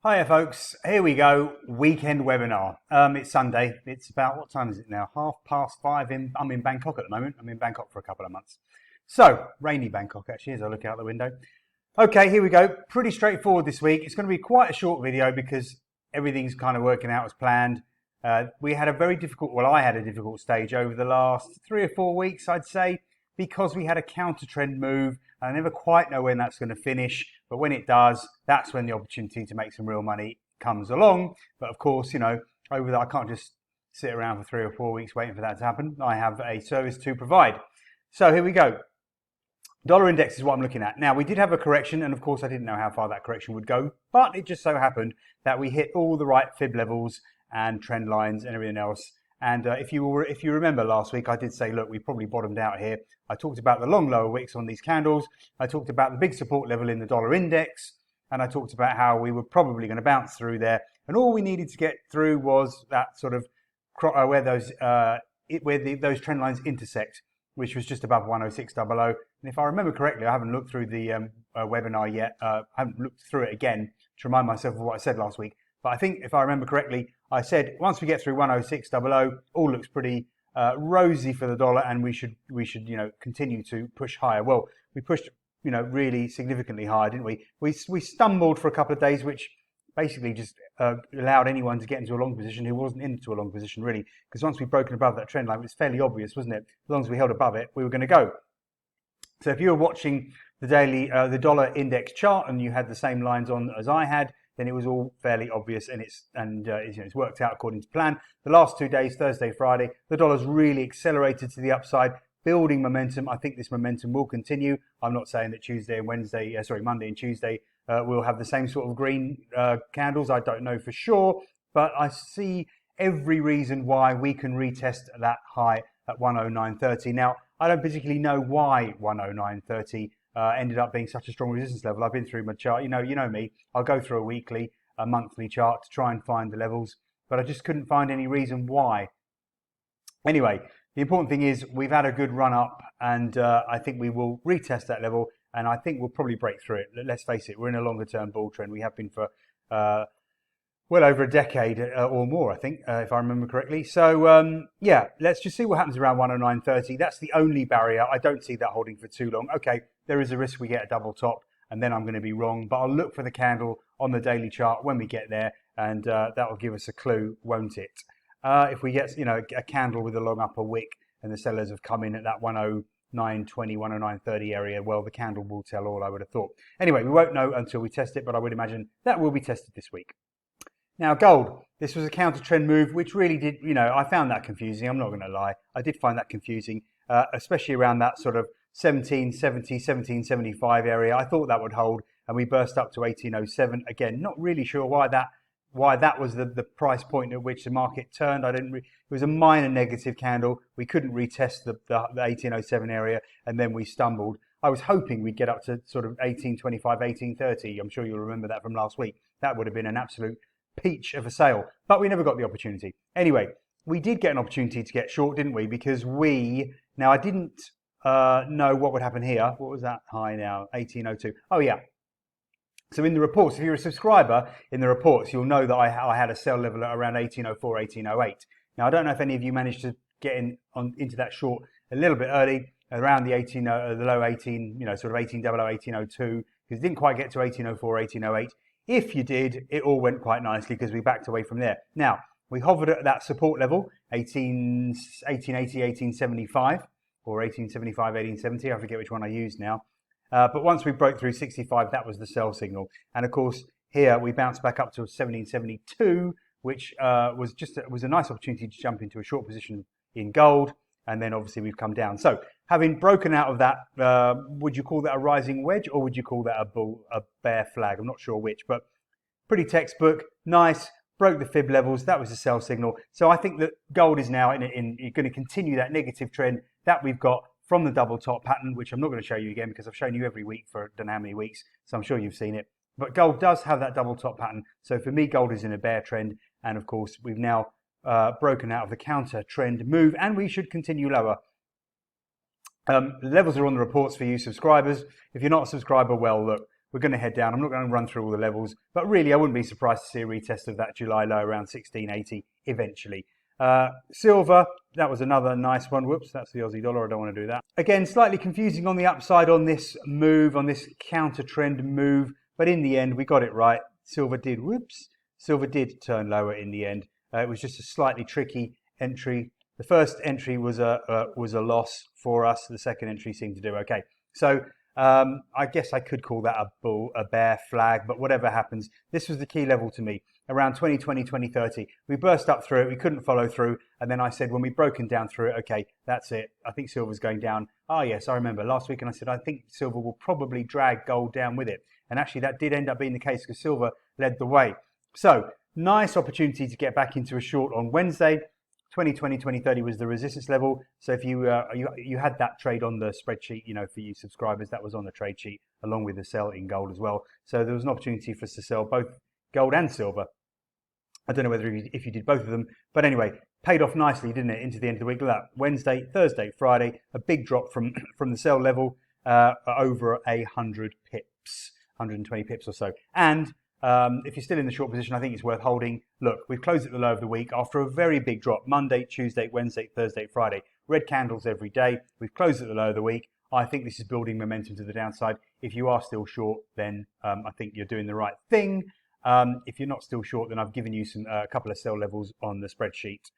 Hiya folks, here we go, weekend webinar. It's Sunday, it's about, what time is it now? 5:30. I'm in Bangkok at the moment. I'm in Bangkok for a couple of months. So, rainy Bangkok actually as I look out the window. Okay, here we go, pretty straightforward this week. It's going to be quite a short video because everything's kind of working out as planned. I had a difficult stage over the last 3 or 4 weeks, I'd say, because we had a counter trend move. I never quite know when that's going to finish, but when it does, that's when the opportunity to make some real money comes along. But of course, you know, over that, I can't just sit around for 3 or 4 weeks waiting for that to happen. I have a service to provide. So here we go. Dollar index is what I'm looking at. Now, we did have a correction, and of course, I didn't know how far that correction would go, but it just so happened that we hit all the right fib levels and trend lines and everything else. And if you remember last week, I did say, look, we probably bottomed out here. I talked about the long lower wicks on these candles. I talked about the big support level in the dollar index. And I talked about how we were probably going to bounce through there. And all we needed to get through was that sort of where those trend lines intersect, which was just above 106.00. And if I remember correctly, I haven't looked through the webinar yet. I haven't looked through it again to remind myself of what I said last week. But I think if I remember correctly, I said once we get through 106.00, all looks pretty rosy for the dollar, and we should continue to push higher. Well, we pushed really significantly higher, didn't we? We stumbled for a couple of days, which basically just allowed anyone to get into a long position who wasn't into a long position really, because once we'd broken above that trend line, it was fairly obvious, wasn't it? As long as we held above it, we were going to go. So if you were watching the daily the dollar index chart and you had the same lines on as I had, then it was all fairly obvious, and it's worked out according to plan. The last 2 days, Thursday, Friday, the dollar's really accelerated to the upside, building momentum. I think this momentum will continue. I'm not saying that Monday and Tuesday will have the same sort of green candles. I don't know for sure, but I see every reason why we can retest that high at 109.30. Now, I don't particularly know why 109.30 ended up being such a strong resistance level. I've been through my chart. You know me. I'll go through a monthly chart to try and find the levels, but I just couldn't find any reason why. Anyway, the important thing is we've had a good run up, and I think we will retest that level, and I think we'll probably break through it. Let's face it, we're in a longer term bull trend. We have been for well over a decade or more, I think, if I remember correctly. So, yeah, let's just see what happens around 109.30. That's the only barrier. I don't see that holding for too long. Okay, there is a risk we get a double top, and then I'm going to be wrong. But I'll look for the candle on the daily chart when we get there, and that will give us a clue, won't it? If we get, a candle with a long upper wick and the sellers have come in at that 109.20, 109.30 area, well, the candle will tell all, I would have thought. Anyway, we won't know until we test it, but I would imagine that will be tested this week. Now, gold, this was a counter trend move, which really did, I found that confusing. I'm not going to lie. I did find that confusing, especially around that sort of 1770, 1775 area. I thought that would hold, and we burst up to 1807. Again, not really sure why that was the price point at which the market turned. It was a minor negative candle. We couldn't retest the 1807 area, and then we stumbled. I was hoping we'd get up to sort of 1825, 1830. I'm sure you'll remember that from last week. That would have been an absolute peach of a sale, but we never got the opportunity. Anyway, we did get an opportunity to get short, didn't we? Because I didn't know what would happen here. What was that high now? 1802. Oh yeah. So in the reports, if you're a subscriber in the reports, you'll know that I had a sell level at around 1804, 1808. Now I don't know if any of you managed to get into that short a little bit early, around the low 18, sort of 1800, 1802, because it didn't quite get to 1804, 1808. If you did, it all went quite nicely because we backed away from there. Now, we hovered at that support level, 1880, 1875, or 1875, 1870. I forget which one I used now. But once we broke through 65, that was the sell signal. And of course, here we bounced back up to 1772, which was a nice opportunity to jump into a short position in gold. And then obviously we've come down. So having broken out of that, would you call that a rising wedge, or would you call that a bear flag? I'm not sure which, but pretty textbook, nice, broke the fib levels. That was a sell signal. So I think that gold is now going to continue that negative trend that we've got from the double top pattern, which I'm not going to show you again because I've shown you every week for I don't know how many weeks. So I'm sure you've seen it. But gold does have that double top pattern. So for me, gold is in a bear trend. And of course, we've now broken out of the counter trend move, and we should continue lower. The levels are on the reports for you subscribers. If you're not a subscriber, well, look, we're going to head down. I'm not going to run through all the levels, but really I wouldn't be surprised to see a retest of that July low around 1680 eventually. Silver, that was another nice one. Whoops, that's the Aussie dollar. I don't want to do that. Again, slightly confusing on the upside on this move, on this counter trend move, but in the end we got it right. Silver did turn lower in the end. It was just a slightly tricky entry. The first entry was a loss for us. The second entry seemed to do okay. So I guess I could call that a bear flag, but whatever happens, this was the key level to me, around 2020, 2030. We burst up through it, we couldn't follow through, and then I said when we broken down through it, okay, that's it. I think silver's going down. Ah, yes, I remember last week, and I said I think silver will probably drag gold down with it. And actually that did end up being the case because silver led the way. So nice opportunity to get back into a short on Wednesday. 2020, 2030 was the resistance level. So if you had that trade on the spreadsheet, for you subscribers, that was on the trade sheet along with the sell in gold as well. So there was an opportunity for us to sell both gold and silver. I don't know whether if you did both of them, but anyway, paid off nicely, didn't it, into the end of the week? Look at that, Wednesday, Thursday, Friday, a big drop from the sell level, over 100 pips, 120 pips or so. And if you're still in the short position, I think it's worth holding. Look, we've closed at the low of the week after a very big drop. Monday, Tuesday, Wednesday, Thursday, Friday. Red candles every day. We've closed at the low of the week. I think this is building momentum to the downside. If you are still short, then I think you're doing the right thing. If you're not still short, then I've given you a couple of sell levels on the spreadsheet,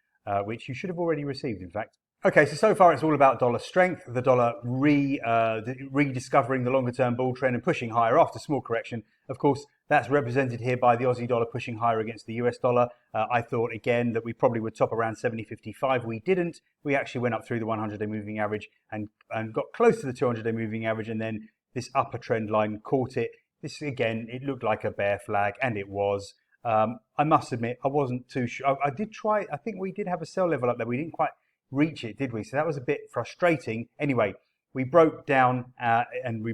which you should have already received, in fact. Okay, so far it's all about dollar strength, the dollar rediscovering the longer-term bull trend and pushing higher after small correction. Of course, that's represented here by the Aussie dollar pushing higher against the US dollar. I thought, again, that we probably would top around 70.55. We didn't. We actually went up through the 100-day moving average and got close to the 200-day moving average, and then this upper trend line caught it. This, again, it looked like a bear flag, and it was. I must admit, I wasn't too sure. I did try, I think we did have a sell level up there. We didn't quite reach it, did we? So that was a bit frustrating. Anyway, we broke down and we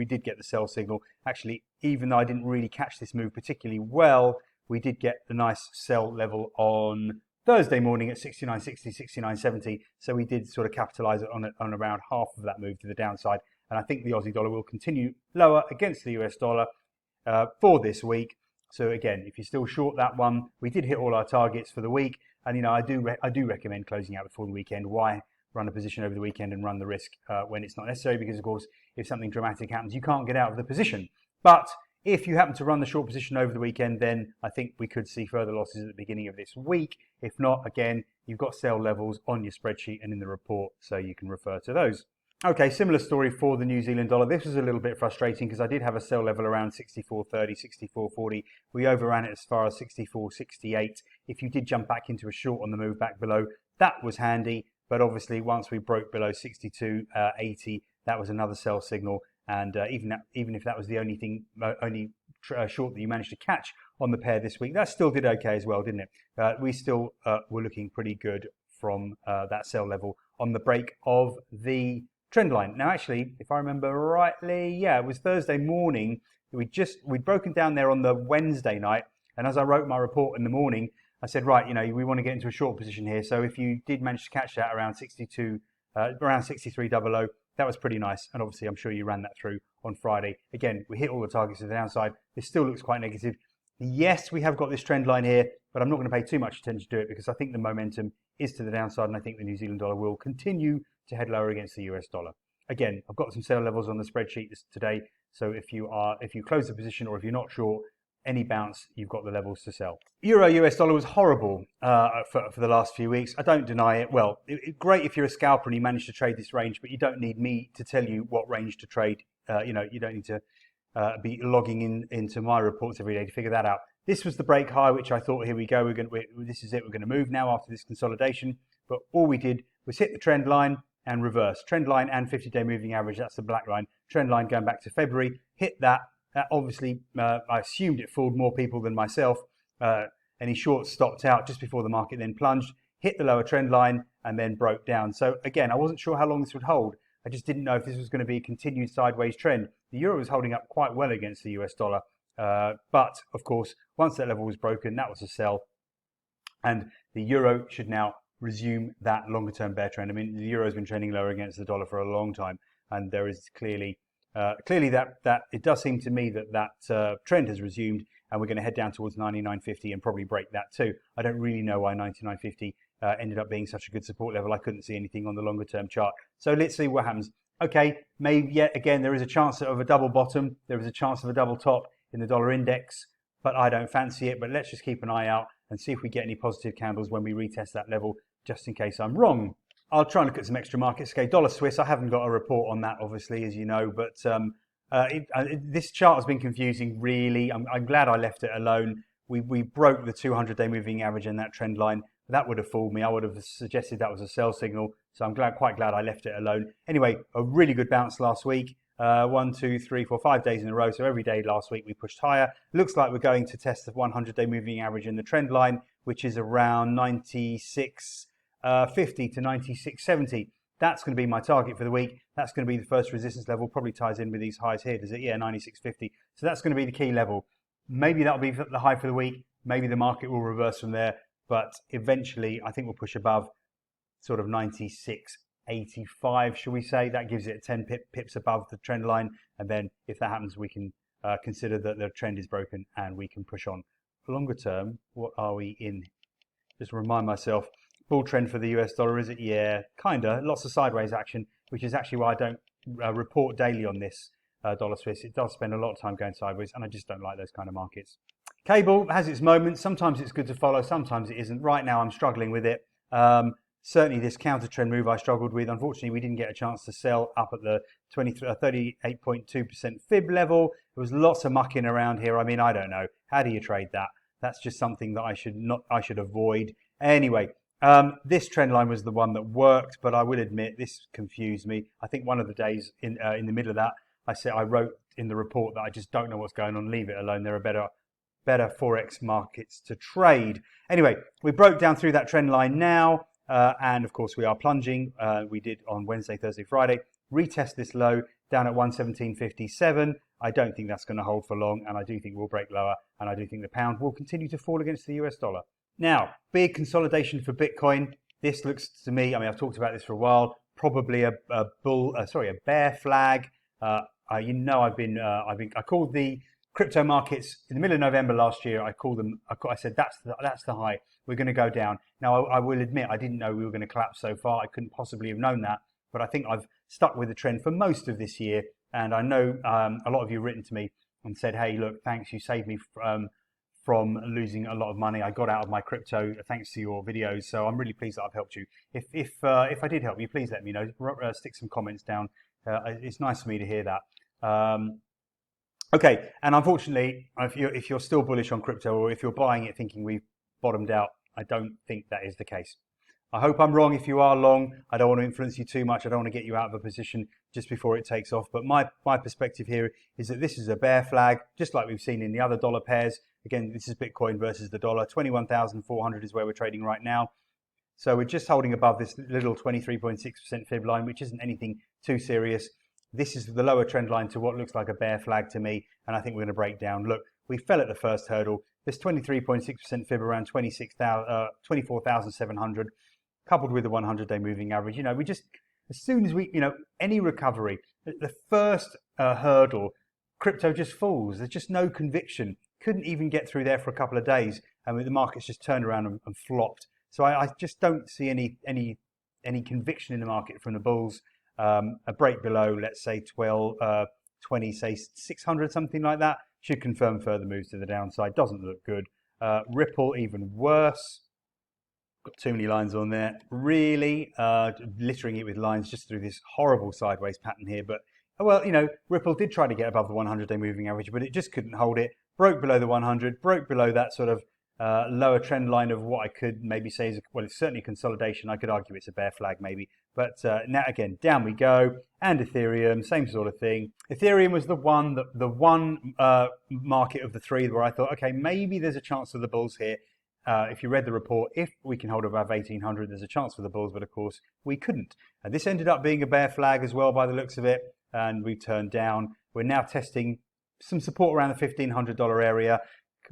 did get the sell signal. Actually, even though I didn't really catch this move particularly well, we did get the nice sell level on Thursday morning at 69.60, 69.70. So we did sort of capitalize on around half of that move to the downside. And I think the Aussie dollar will continue lower against the US dollar for this week. So again, if you're still short that one, we did hit all our targets for the week. And, I do recommend closing out before the weekend. Why run a position over the weekend and run the risk when it's not necessary? Because, of course, if something dramatic happens, you can't get out of the position. But if you happen to run the short position over the weekend, then I think we could see further losses at the beginning of this week. If not, again, you've got sell levels on your spreadsheet and in the report, so you can refer to those. Okay, similar story for the New Zealand dollar. This was a little bit frustrating because I did have a sell level around 64.30, 64.40. We overran it as far as 64.68. If you did jump back into a short on the move back below, that was handy. But obviously, once we broke below 62.80, that was another sell signal. And even if that was the only short that you managed to catch on the pair this week, that still did okay as well, didn't it? We still were looking pretty good from that sell level on the break of the trend line. Now, actually, if I remember rightly, yeah, it was Thursday morning. We'd broken down there on the Wednesday night. And as I wrote my report in the morning, I said, right, we want to get into a short position here. So if you did manage to catch that around 63.00, that was pretty nice. And obviously, I'm sure you ran that through on Friday. Again, we hit all the targets to the downside. This still looks quite negative. Yes, we have got this trend line here, but I'm not going to pay too much attention to it because I think the momentum is to the downside, and I think the New Zealand dollar will continue to head lower against the US dollar. Again, I've got some sell levels on the spreadsheet today, so if you close the position or if you're not short, any bounce, you've got the levels to sell. Euro US dollar was horrible for the last few weeks. I don't deny it. Well, great if you're a scalper and you manage to trade this range, but you don't need me to tell you what range to trade. You don't need to be logging into my reports every day to figure that out. This was the break high, which I thought, here we go. This is it. We're going to move now after this consolidation. But all we did was hit the trend line and reverse. Trend line and 50-day moving average. That's the black line. Trend line going back to February. Hit that. That obviously, I assumed it fooled more people than myself. Any shorts stopped out just before the market then plunged, hit the lower trend line, and then broke down. So again, I wasn't sure how long this would hold. I just didn't know if this was going to be a continued sideways trend. The euro was holding up quite well against the US dollar. But of course, once that level was broken, that was a sell. And the euro should now resume that longer term bear trend. I mean, the euro has been trending lower against the dollar for a long time. And there is clearly clearly that it does seem to me that trend has resumed, and we're going to head down towards 99.50 and probably break that too. I don't really know why 99.50 ended up being such a good support level. I couldn't see anything on the longer term chart. So let's see what happens. Okay, maybe yet again there is a chance of a double bottom. There is a chance of a double top in the dollar index, but I don't fancy it. But let's just keep an eye out and see if we get any positive candles when we retest that level, just in case I'm wrong. I'll try and look at some extra markets. Okay, dollar Swiss, I haven't got a report on that, obviously, as you know, but this chart has been confusing, really. I'm glad I left it alone. We broke the 200-day moving average in that trend line. That would have fooled me. I would have suggested that was a sell signal. So I'm quite glad I left it alone. Anyway, a really good bounce last week. 1, 2, 3, 4, 5 days in a row. So every day last week we pushed higher. Looks like we're going to test the 100-day moving average in the trend line, which is around 96.50 to 96.70. That's going to be my target for the week. That's going to be the first resistance level. Probably ties in with these highs here, does it? Yeah, 96.50. So that's going to be the key level. Maybe that'll be the high for the week. Maybe the market will reverse from there. But eventually, I think we'll push above sort of 96.85, shall we say. That gives it 10 pips above the trend line. And then if that happens, we can consider that the trend is broken and we can push on. Longer term, what are we in? Just remind myself. Bull trend for the US dollar, is it? Yeah, kind of. Lots of sideways action, which is actually why I don't report daily on this dollar Swiss. It does spend a lot of time going sideways, and I just don't like those kind of markets. Cable has its moments. Sometimes it's good to follow, sometimes it isn't. Right now, I'm struggling with it. Certainly, this counter trend move I struggled with. Unfortunately, we didn't get a chance to sell up at the 38.2% fib level. There was lots of mucking around here. I mean, I don't know. How do you trade that? That's just something that I should avoid. Anyway, this trend line was the one that worked, but I will admit this confused me. I think one of the days in the middle of that, I wrote in the report that I just don't know what's going on. Leave it alone. There are better Forex markets to trade. Anyway, we broke down through that trend line now, and of course we are plunging. We did on Wednesday, Thursday, Friday. Retest this low down at 117.57. I don't think that's going to hold for long, and I do think we'll break lower, and I do think the pound will continue to fall against the US dollar. Now, big consolidation for Bitcoin. This looks to me, I mean, I've talked about this for a while, probably a bear flag. I called the crypto markets in the middle of November last year. I said that's the high. We're going to go down. Now, I will admit I didn't know we were going to collapse so far. I couldn't possibly have known that, but I think I've stuck with the trend for most of this year. And I know a lot of you have written to me and said, "Hey, look, thanks, you saved me from losing a lot of money. I got out of my crypto thanks to your videos." So I'm really pleased that I've helped you. If I did help you, please let me know. Stick some comments down. It's nice for me to hear that. Okay, and unfortunately, if you're still bullish on crypto, or if you're buying it thinking we've bottomed out, I don't think that is the case. I hope I'm wrong if you are long. I don't want to influence you too much. I don't want to get you out of a position just before it takes off. But my perspective here is that this is a bear flag, just like we've seen in the other dollar pairs. Again, this is Bitcoin versus the dollar. 21,400 is where we're trading right now. So we're just holding above this little 23.6% fib line, which isn't anything too serious. This is the lower trend line to what looks like a bear flag to me. And I think we're going to break down. Look, we fell at the first hurdle. This 23.6% fib around 24,700. Coupled with the 100-day moving average, we just, as soon as we, any recovery, the first hurdle, crypto just falls. There's just no conviction. Couldn't even get through there for a couple of days, and the market's just turned around and flopped. So I just don't see any conviction in the market from the bulls. A break below, let's say 20, say 600, something like that, should confirm further moves to the downside. Doesn't look good. Ripple, even worse. Got too many lines on there, really littering it with lines just through this horrible sideways pattern here. But well, Ripple did try to get above the 100-day moving average, but it just couldn't hold it. Broke below the 100, broke below that sort of lower trend line of what I could maybe say is, well, it's certainly consolidation. I could argue it's a bear flag maybe, but now again, down we go. And Ethereum, same sort of thing. Ethereum was the one market of the three where I thought, okay, maybe there's a chance for the bulls here. If you read the report, if we can hold above 1,800, there's a chance for the bulls, but of course we couldn't. And this ended up being a bear flag as well by the looks of it, and we turned down. We're now testing some support around the $1,500 area.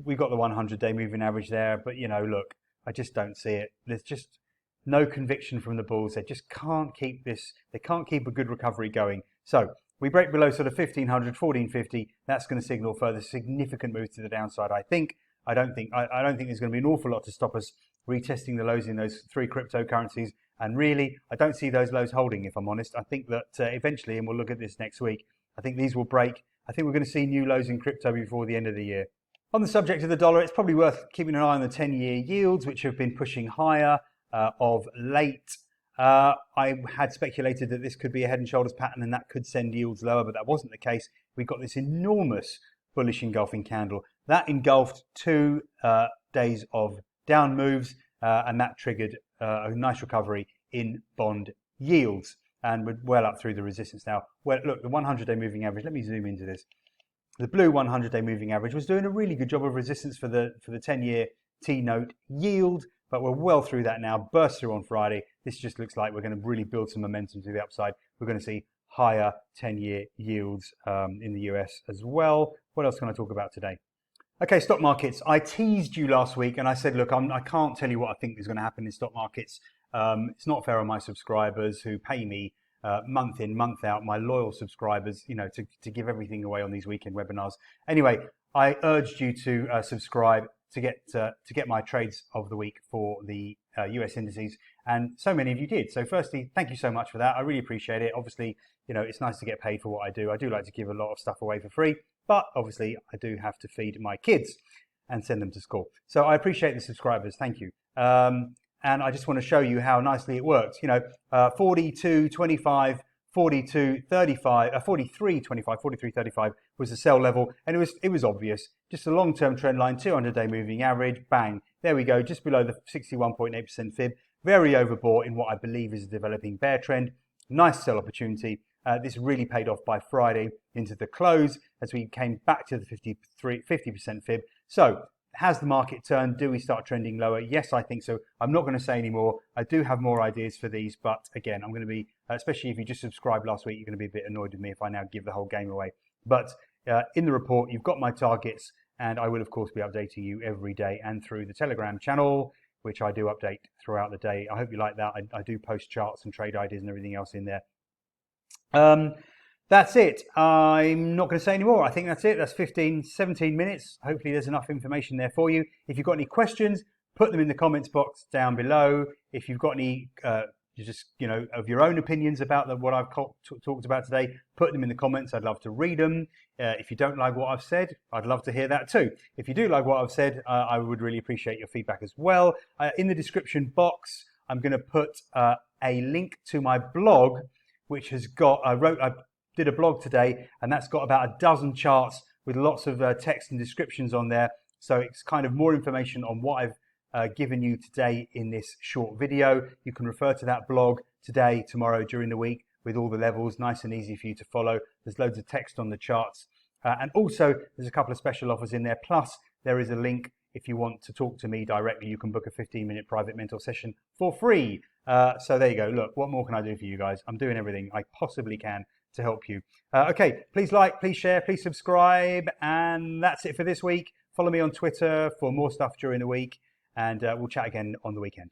We've got the 100-day moving average there, but look, I just don't see it. There's just no conviction from the bulls. They just can't keep this. They can't keep a good recovery going. So We break below sort of 1500, 1450. That's going to signal further significant moves to the downside. I don't think there's going to be an awful lot to stop us retesting the lows in those three cryptocurrencies. And really, I don't see those lows holding, if I'm honest. I think that eventually, and we'll look at this next week, I think these will break. I think we're going to see new lows in crypto before the end of the year. On the subject of the dollar, it's probably worth keeping an eye on the 10-year yields, which have been pushing higher of late. I had speculated that this could be a head and shoulders pattern and that could send yields lower, but that wasn't the case. We got this enormous bullish engulfing candle. That engulfed 2 days of down moves, and that triggered a nice recovery in bond yields. And we're well up through the resistance now. Well, look, the 100-day moving average, let me zoom into this. The blue 100-day moving average was doing a really good job of resistance for the 10-year T-note yield, but we're well through that now, burst through on Friday. This just looks like we're going to really build some momentum to the upside. We're going to see higher 10-year yields in the US as well. What else can I talk about today? Okay, stock markets. I teased you last week and I said, look, I can't tell you what I think is going to happen in stock markets. It's not fair on my subscribers who pay me month in, month out, my loyal subscribers, you know, to give everything away on these weekend webinars. Anyway, I urged you to subscribe to get my trades of the week for the US indices, and so many of you did. So firstly, thank you so much for that. I really appreciate it. Obviously, you know, it's nice to get paid for what I do. I do like to give a lot of stuff away for free, but obviously I do have to feed my kids and send them to school. So I appreciate the subscribers. Thank you. And I just want to show you how nicely it works. You know, 42.25, 42.35, 43.25, 43.35 was the sell level, and it was obvious. Just a long-term trend line, 200-day moving average, bang. There we go, just below the 61.8% fib. Very overbought in what I believe is a developing bear trend. Nice sell opportunity. This really paid off by Friday into the close as we came back to the 50% fib. So, has the market turned? Do we start trending lower? Yes, I think so. I'm not going to say any more. I do have more ideas for these, but again, I'm going to be, especially if you just subscribed last week, you're going to be a bit annoyed with me if I now give the whole game away. But in the report, you've got my targets, and I will, of course, be updating you every day and through the Telegram channel, which I do update throughout the day. I hope you like that. I do post charts and trade ideas and everything else in there. That's it. I'm not going to say any more. I think that's it. That's 17 minutes. Hopefully there's enough information there for you. If you've got any questions, put them in the comments box down below. If you've got any, of your own opinions about what I've talked about today, put them in the comments. I'd love to read them. If you don't like what I've said, I'd love to hear that too. If you do like what I've said, I would really appreciate your feedback as well. In the description box, I'm going to put a link to my blog, which has got, I did a blog today, and that's got about a dozen charts with lots of text and descriptions on there. So it's kind of more information on what I've given you today in this short video. You can refer to that blog today, tomorrow, during the week with all the levels, nice and easy for you to follow. There's loads of text on the charts. And also there's a couple of special offers in there. Plus there is a link if you want to talk to me directly. You can book a 15-minute private mentor session for free. So there you go. Look, what more can I do for you guys? I'm doing everything I possibly can to help you. Okay, please like, please share, please subscribe, and that's it for this week. Follow me on Twitter for more stuff during the week, and we'll chat again on the weekend.